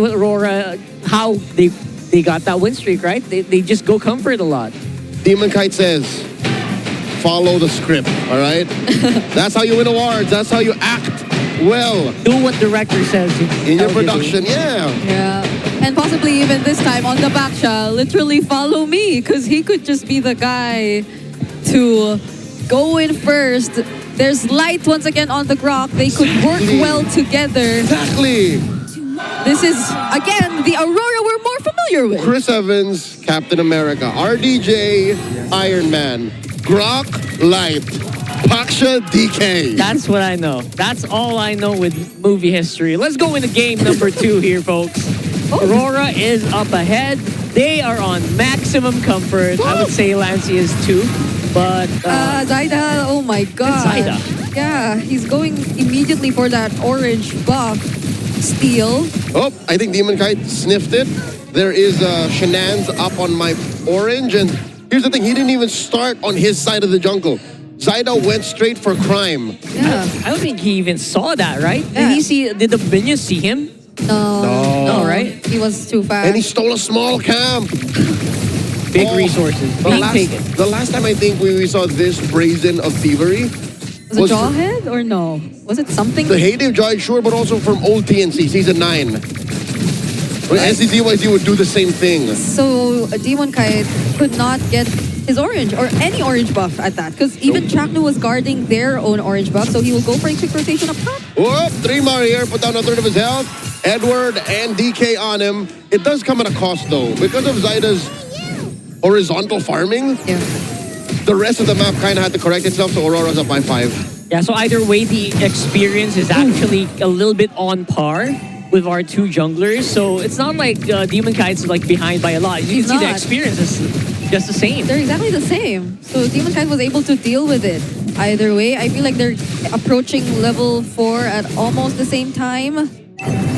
with Aurora, how they got that win streak, right? They just go comfort a lot. Demon Kite says, follow the script, all right? That's how you win awards. That's how you act well. Do what director says. In your production, yeah. Yeah. And possibly even this time on the back shot, literally follow me, because he could just be the guy to go in first. There's light once again on the Grok. They could work well together. Exactly. This is, again, the Aurora we're more familiar with. Chris Evans, Captain America. RDJ, Iron Man. Grok, Light. Paksha, DK. That's what I know. That's all I know with movie history. Let's go into game number 2 here, folks. Aurora is up ahead. They are on maximum comfort. I would say Lancy is 2. But Zaida, oh my god. Zaida. Yeah, he's going immediately for that orange buff steal. Oh, I think Demon Kite sniffed it. There is Shenan's up on my orange. And here's the thing, he didn't even start on his side of the jungle. Zaida went straight for crime. Yeah. I don't think he even saw that, right? Yeah. Did the minions see him? No, right? He was too fast. And he stole a small camp. Big resources being taken. The last time I think we saw this brazen of thievery was it Jawhead or no? Was it something? the heyday of Joy, sure, but also from old TNC, Season 9. When SCZYZ would do the same thing. So Demon Kite could not get his orange or any orange buff at that, because even Chaknu was guarding their own orange buff, so he will go for a quick rotation up top. Whoop, 3 more here, put down a third of his health. Edward and DK on him. It does come at a cost though, because of Zaida's horizontal farming. Yeah. The rest of the map kind of had to correct itself, so Aurora's up by 5. Yeah, so either way, the experience is actually a little bit on par with our 2 junglers. So it's not like Demon Kite's like behind by a lot. You can see the experience is just the same. They're exactly the same. So Demon Kite was able to deal with it. Either way, I feel like they're approaching level 4 at almost the same time.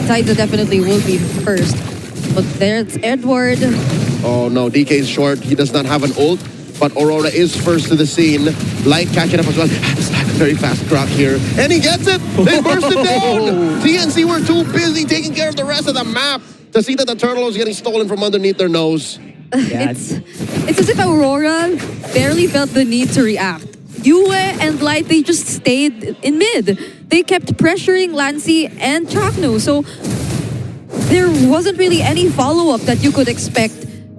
Zaida definitely will be first. But there's Edward. Oh no, DK's short. He does not have an ult, but Aurora is first to the scene. Light catching up as well. Very fast Grok here. And he gets it! They burst it down! TNC were too busy taking care of the rest of the map to see that the turtle was getting stolen from underneath their nose. Yeah. It's as if Aurora barely felt the need to react. Yue and Light, they just stayed in mid. They kept pressuring Lancy and Chaknu. So there wasn't really any follow-up that you could expect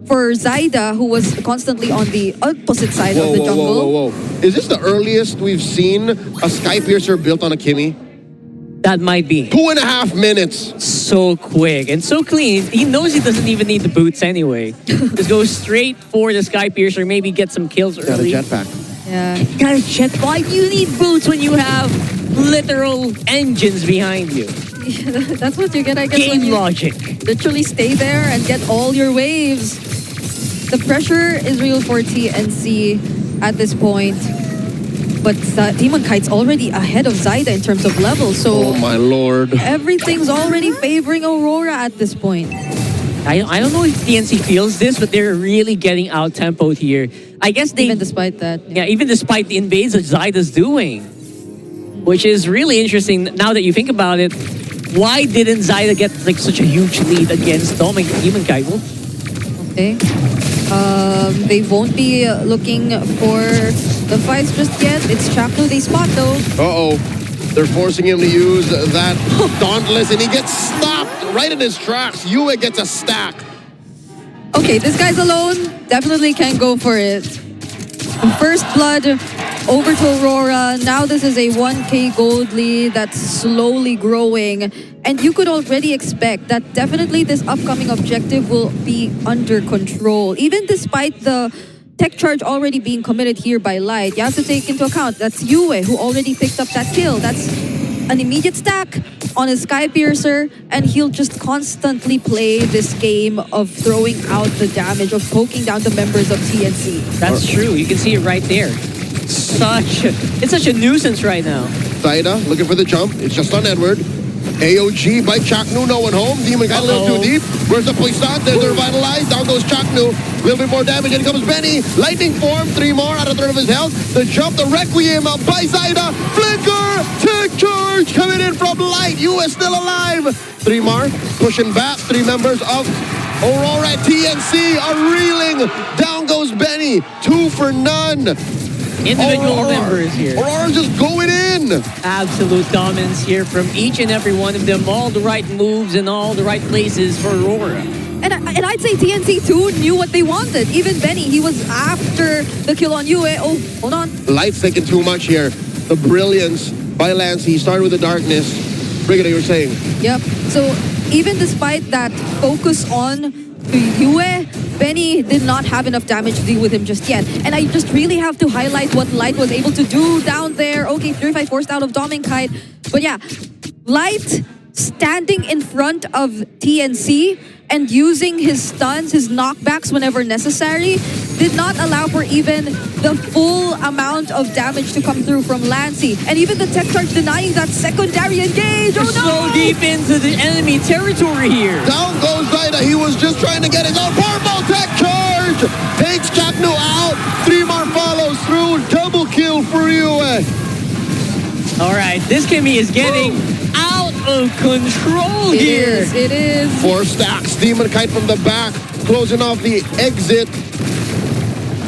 for Zaida, who was constantly on the opposite side of the jungle. Whoa. Is this the earliest we've seen a Sky Piercer built on a Kimi? That might be. 2.5 minutes. So quick and so clean. He knows he doesn't even need the boots anyway. Just go straight for the Sky Piercer, maybe get some kills early. Got a jetpack. Yeah. Got a jetpack. Why do you need boots when you have literal engines behind you? That's what you get, I guess, Game when you logic. literally stay there and get all your waves. The pressure is real for TNC at this point. But Demon Kite's already ahead of Zaida in terms of level, so Oh my lord. everything's already favoring Aurora at this point. I don't know if TNC feels this, but they're really getting out-tempoed here. I guess they... Even despite that. Yeah, even despite the invades that Zaida's doing. Which is really interesting now that you think about it. Why didn't Zaida get like such a huge lead against Demon Kite? Well, Okay. They won't be looking for the fights just yet. It's Chaknu they spot though. Uh-oh. They're forcing him to use that Dauntless, and he gets stopped right in his tracks. Yue gets a stack. Okay, this guy's alone. Definitely can go for it. First blood over to Aurora. Now this is a 1k gold lead that's slowly growing. And you could already expect that definitely this upcoming objective will be under control. Even despite the tech charge already being committed here by Light, you have to take into account that's Yue who already picked up that kill. That's an immediate stack on his Sky Piercer, and he'll just constantly play this game of throwing out the damage, of poking down the members of TNC. that's true. You can see it right there. It's such a nuisance right now. Zaida looking for the jump. It's just on Edward. AOG by Chaknu, no one home. Demon got a little too deep. Where's the Poison? They're revitalized. Down goes Chaknu. A little bit more damage. In comes Benny. Lightning form. 3 more out of 3 of his health. The jump, the Requiem by Zaida. Flicker. Tech charge coming in from Light. You are still alive. Three pushing back. Three members of Aurora and TNC are reeling. Down goes Benny. 2 for none. Individual members here. Aurora's just going in. Absolute dominance here from each and every one of them. All the right moves in all the right places for Aurora. And I'd say TNC too knew what they wanted. Even Benny, he was after the kill on Yue. Oh, hold on. Light's taking too much here. The brilliance by Lance. He started with the darkness. Brigida, you were saying? Yep. So even despite that focus on Yue, Benny did not have enough damage to deal with him just yet. And I just really have to highlight what Light was able to do down there. Okay, Purify forced out of Dominkite. But yeah, Light standing in front of TNC and using his stuns, his knockbacks whenever necessary, did not allow for even the full amount of damage to come through from Lancey. And even the tech charge denying that secondary engage. Oh no! So deep into the enemy territory here. Down goes Zaida. He was just trying to get his own purple tech charge. Takes Chapno out. 3 more follows through. Double kill for you. All right, this Kimmy is getting out of control here. It is. 4 stacks. Demon Kite from the back. Closing off the exit.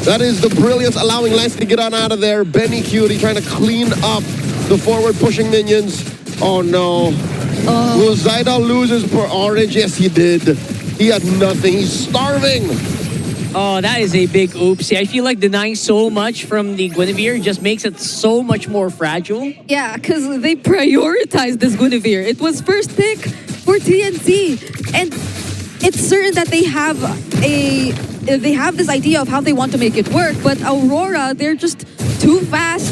That is the brilliance, allowing Lance to get on out of there. Benny Cutie trying to clean up the forward pushing minions. Oh no. Will Zaida lose his orange? Yes, he did. He had nothing. He's starving. Oh, that is a big oopsie. I feel like denying so much from the Guinevere just makes it so much more fragile. Yeah, because they prioritized this Guinevere. It was first pick for TNC. And it's certain that they have this idea of how they want to make it work, but Aurora, they're just too fast.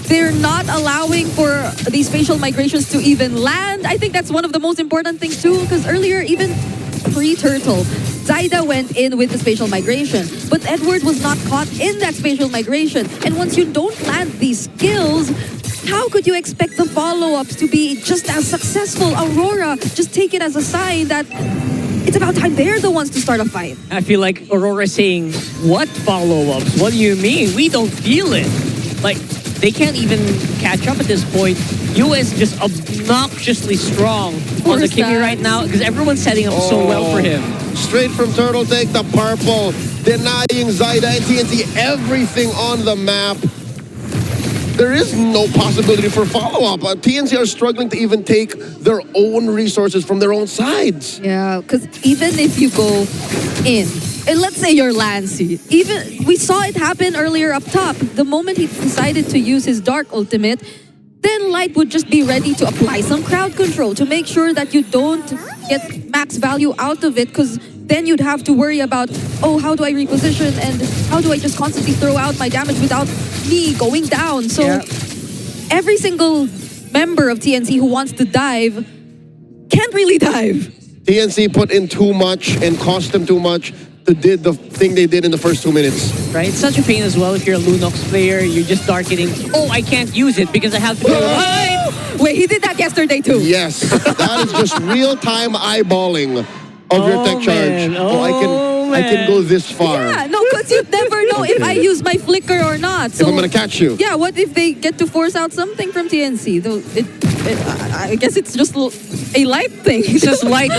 They're not allowing for these spatial migrations to even land. I think that's one of the most important things too, because earlier, even pre-turtle, Zaida went in with the spatial migration, but Edward was not caught in that spatial migration. And once you don't land these skills, how could you expect the follow-ups to be just as successful? Aurora, just take it as a sign that it's about time they're the ones to start a fight. I feel like Aurora saying, what follow-ups? What do you mean? We don't feel it. Like, they can't even catch up at this point. US just obnoxiously strong on the Kimmy right now because everyone's setting up so well for him. Straight from Turtle, take the purple. Denying Zaida and TNT everything on the map. There is no possibility for follow-up. TNC are struggling to even take their own resources from their own sides. Yeah, because even if you go in, and let's say you're Lancey, even we saw it happen earlier up top. The moment he decided to use his Dark Ultimate, then Light would just be ready to apply some crowd control to make sure that you don't get max value out of it, because then you'd have to worry about, oh, how do I reposition and how do I just constantly throw out my damage without me going down? So every single member of TNC who wants to dive can't really dive. TNC put in too much and cost them too much to did the thing they did in the first 2 minutes. Right? It's such a pain as well if you're a Lunox player. You're just darkening. Oh, I can't use it because I have to go. Wait, he did that yesterday too. Yes, that is just real-time eyeballing of your tech charge. I can go this far. Yeah, no, because you never know if I use my flicker or not. So if I'm gonna catch you. Yeah, what if they get to force out something from TNC? Though I guess it's just a Light thing. It's just like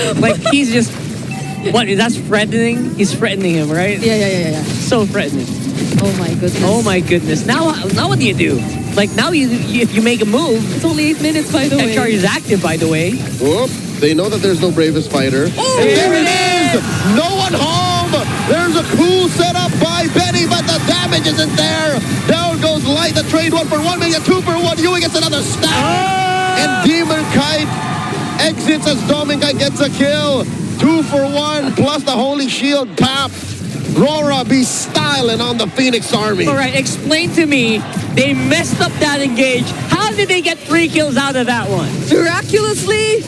he's just, what, that's threatening? He's threatening him, right? Yeah. So threatening. Oh my goodness. Oh my goodness. Now what do you do? Like now if you make a move. It's only 8 minutes, by the way. Tech charge is active, by the way. Whoop. They know that there's no bravest fighter. Oh, and there it is! No one home! There's a cool setup by Benny, but the damage isn't there. Down goes Light, the trade 1 for 1, make it 2 for 1. Yui gets another stack. And Demon Kite exits as Dominkite gets a kill. 2 for 1, plus the Holy Shield pap. RORA be styling on the Phoenix Army. All right, explain to me. They messed up that engage. How did they get 3 kills out of that one? Miraculously,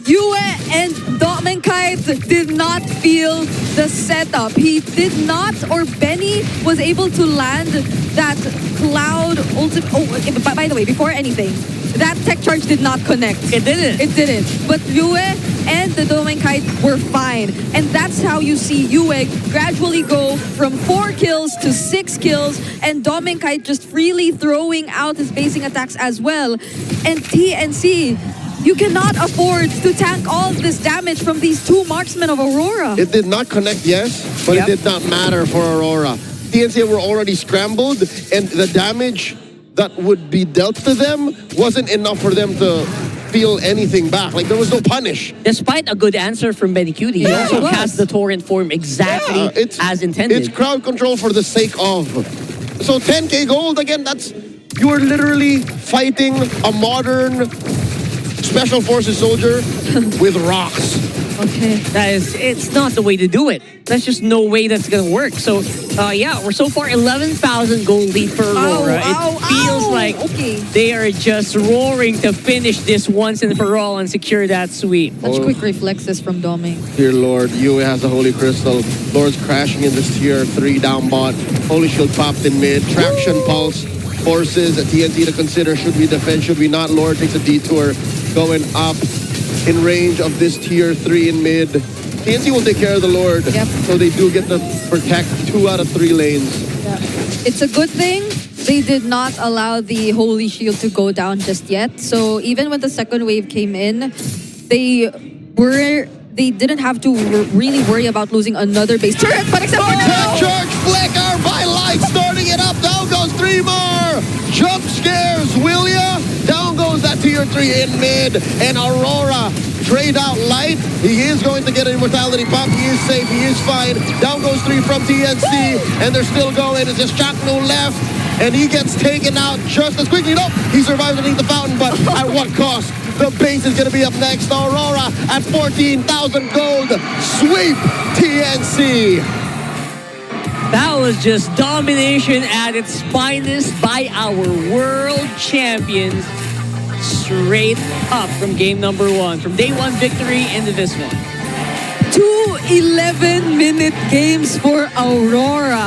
Yue and Dominkite did not feel the setup. He did not, or Benny was able to land that cloud ultimate. Oh, by the way, before anything, that tech charge did not connect. It didn't. It didn't. But Yue and the Dominkite were fine. And that's how you see Yue gradually go from 4 kills to 6 kills, and Dominkite just freely throwing out his basing attacks as well. And TNC, You cannot afford to tank all this damage from these two marksmen of Aurora. It did not connect, yes, but Yep. it did not matter for Aurora. TNC were already scrambled, and the damage that would be dealt to them wasn't enough for them to feel anything back. Like, there was no punish. Despite a good answer from Benny Cutie, he Yeah, also it was. cast the torrent form exactly as intended. It's crowd control for the sake of. So 10K gold, again, that's... You are literally fighting a modern special forces soldier with rocks. Okay. It's not the way to do it. There's just no way that's gonna work. So, yeah, we're so far 11,000 gold lead for Aurora. Ow, It feels ow. like Okay. they are just roaring to finish this once and for all and secure that sweep. Such quick reflexes from Doming. Dear Lord, Yue has a Holy Crystal. Lord's crashing in this tier 3 down bot. Holy Shield popped in mid. Traction pulse. Forces a TNT to consider. Should we defend? Should we not? Lord takes a detour. Going up in range of this tier 3 in mid. TNT will take care of the Lord. Yep. So they do get to protect 2 out of 3 lanes. Yeah. It's a good thing they did not allow the Holy Shield to go down just yet. So even when the second wave came in, they didn't have to really worry about losing another base turret. But except for Tech now, Charge Flicker by Light starting it up. Down goes 3 more. Jump scares, will ya? Down goes that tier 3 in mid. And Aurora trade out Light. He is going to get an immortality pop. He is safe. He is fine. Down goes 3 from TNC. And they're still going. It's just Chakno left. And he gets taken out just as quickly. No, he survives underneath the fountain, but at what cost? The base is going to be up next. Aurora at 14,000 gold. Sweep TNC. That was just domination at its finest by our world champions. Straight up from game number 1. From day 1 victory into this one. 2 11-minute games for Aurora.